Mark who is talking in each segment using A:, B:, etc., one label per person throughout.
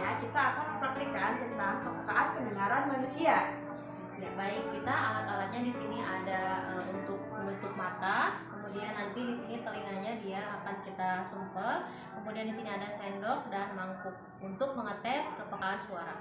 A: selanjutnya kita akan mempraktikkan tentang kepekaan pendengaran manusia.
B: Ya baik, kita alat-alatnya di sini ada untuk menutup mata, kemudian nanti di sini telinganya dia akan kita sumpel, kemudian di sini ada sendok dan mangkuk untuk mengetes kepekaan suara.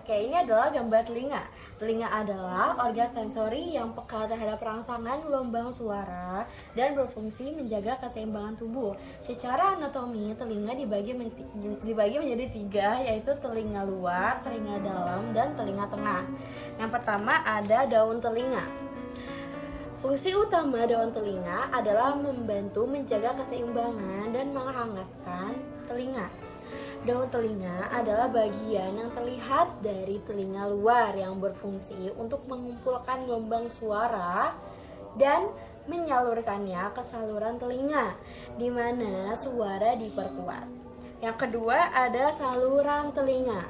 A: Oke, ini adalah gambar telinga. Telinga adalah organ sensori yang peka terhadap rangsangan gelombang suara dan berfungsi menjaga keseimbangan tubuh. Secara anatomi, telinga dibagi menjadi 3, yaitu telinga luar, telinga dalam, dan telinga tengah. Yang pertama ada daun telinga. Fungsi utama daun telinga adalah membantu menjaga keseimbangan dan menghangatkan telinga. Daun telinga adalah bagian yang terlihat dari telinga luar yang berfungsi untuk mengumpulkan gelombang suara dan menyalurkannya ke saluran telinga, di mana suara diperkuat. Yang kedua ada saluran telinga.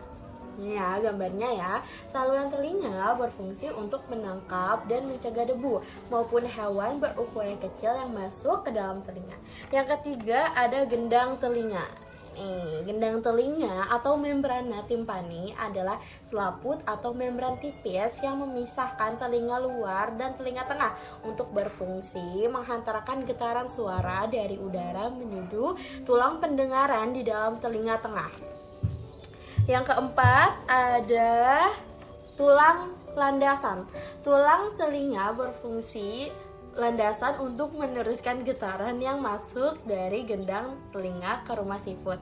A: Ini ya gambarnya ya. Saluran telinga berfungsi untuk menangkap dan mencegah debu maupun hewan berukuran kecil yang masuk ke dalam telinga. Yang ketiga ada gendang telinga. Gendang telinga atau membrana timpani adalah selaput atau membran tipis yang memisahkan telinga luar dan telinga tengah untuk berfungsi menghantarkan getaran suara dari udara menuju tulang pendengaran di dalam telinga tengah. Yang keempat ada tulang landasan. Tulang telinga berfungsi landasan untuk meneruskan getaran yang masuk dari gendang telinga ke rumah siput.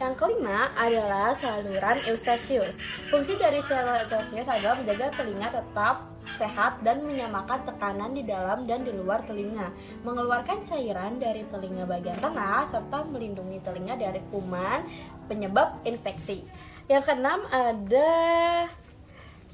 A: Yang kelima adalah saluran eustachius. Fungsi dari saluran eustachius adalah menjaga telinga tetap sehat dan menyamakan tekanan di dalam dan di luar telinga, mengeluarkan cairan dari telinga bagian tengah, serta melindungi telinga dari kuman penyebab infeksi. Yang keenam ada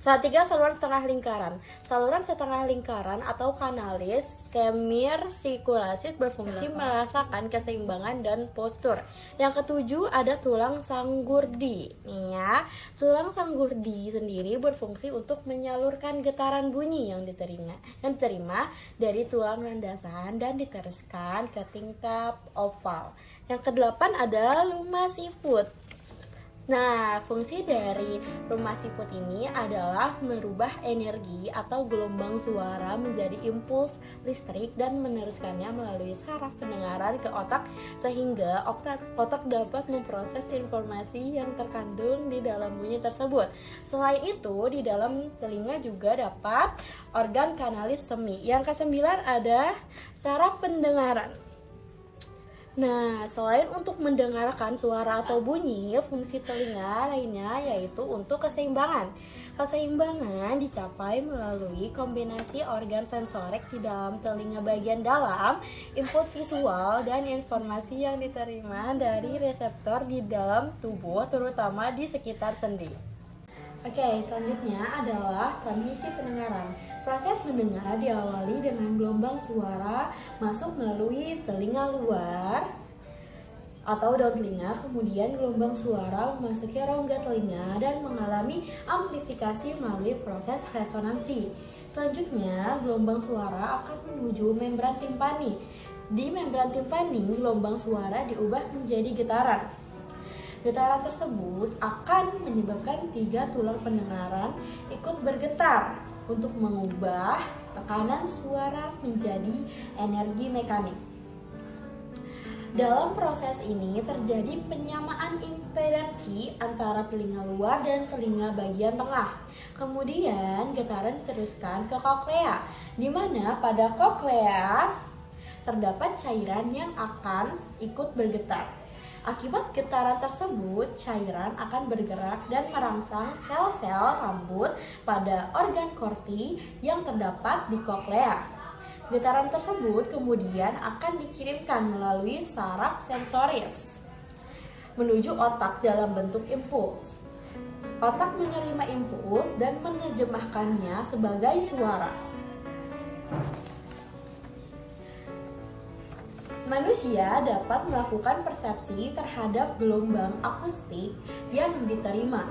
A: saluran setengah lingkaran. Saluran setengah lingkaran atau kanalis semirsirkularis berfungsi merasakan keseimbangan dan postur. Yang ketujuh ada tulang sanggurdi. Nih ya, tulang sanggurdi sendiri berfungsi untuk menyalurkan getaran bunyi yang diterima dari tulang landasan dan diteruskan ke tingkap oval. Yang kedelapan ada rumah siput. Nah, fungsi dari rumah siput ini adalah merubah energi atau gelombang suara menjadi impuls listrik dan meneruskannya melalui saraf pendengaran ke otak sehingga otak dapat memproses informasi yang terkandung di dalam bunyi tersebut. Selain itu, di dalam telinga juga dapat organ kanalis semi. Yang kesembilan ada saraf pendengaran. Nah, selain untuk mendengarkan suara atau bunyi, fungsi telinga lainnya yaitu untuk keseimbangan. Keseimbangan dicapai melalui kombinasi organ sensorik di dalam telinga bagian dalam, input visual, dan informasi yang diterima dari reseptor di dalam tubuh, terutama di sekitar sendi. Oke, selanjutnya adalah transmisi pendengaran. Proses mendengar diawali dengan gelombang suara masuk melalui telinga luar atau daun telinga, kemudian gelombang suara memasuki rongga telinga dan mengalami amplifikasi melalui proses resonansi. Selanjutnya, gelombang suara akan menuju membran timpani. Di membran timpani, gelombang suara diubah menjadi getaran. Getaran tersebut akan menyebabkan 3 tulang pendengaran ikut bergetar untuk mengubah tekanan suara menjadi energi mekanik. Dalam proses ini terjadi penyamaan impedansi antara telinga luar dan telinga bagian tengah. Kemudian getaran diteruskan ke koklea, di mana pada koklea terdapat cairan yang akan ikut bergetar. Akibat getaran tersebut, cairan akan bergerak dan merangsang sel-sel rambut pada organ korti yang terdapat di koklea. Getaran tersebut kemudian akan dikirimkan melalui saraf sensoris menuju otak dalam bentuk impuls. Otak menerima impuls dan menerjemahkannya sebagai suara. Manusia dapat melakukan persepsi terhadap gelombang akustik yang diterima.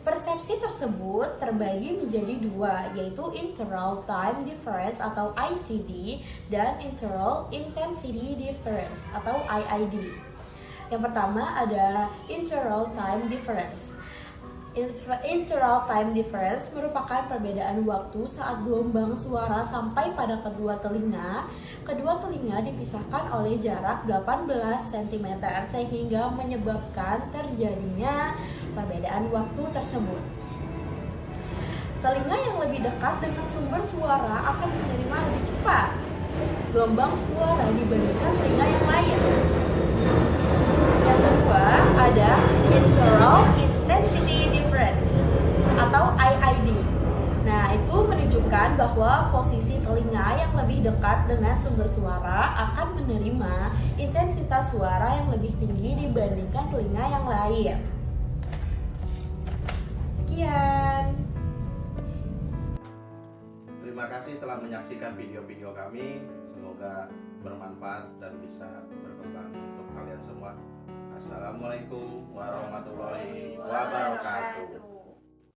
A: Persepsi tersebut terbagi menjadi 2, yaitu Interval Time Difference atau ITD dan Interval Intensity Difference atau IID. Yang pertama ada Interval Time Difference. Interval time difference merupakan perbedaan waktu saat gelombang suara sampai pada kedua telinga. Kedua telinga dipisahkan oleh jarak 18 cm sehingga menyebabkan terjadinya perbedaan waktu tersebut. Telinga yang lebih dekat dengan sumber suara akan menerima lebih cepat gelombang suara dibandingkan telinga yang lain. Yang kedua ada Interval Intensity Difference atau IID. Nah, itu menunjukkan bahwa posisi telinga yang lebih dekat dengan sumber suara akan menerima intensitas suara yang lebih tinggi dibandingkan telinga yang lain. Sekian.
C: Terima kasih telah menyaksikan video-video kami. Semoga bermanfaat dan bisa berkembang untuk kalian semua. Assalamualaikum warahmatullahi wabarakatuh.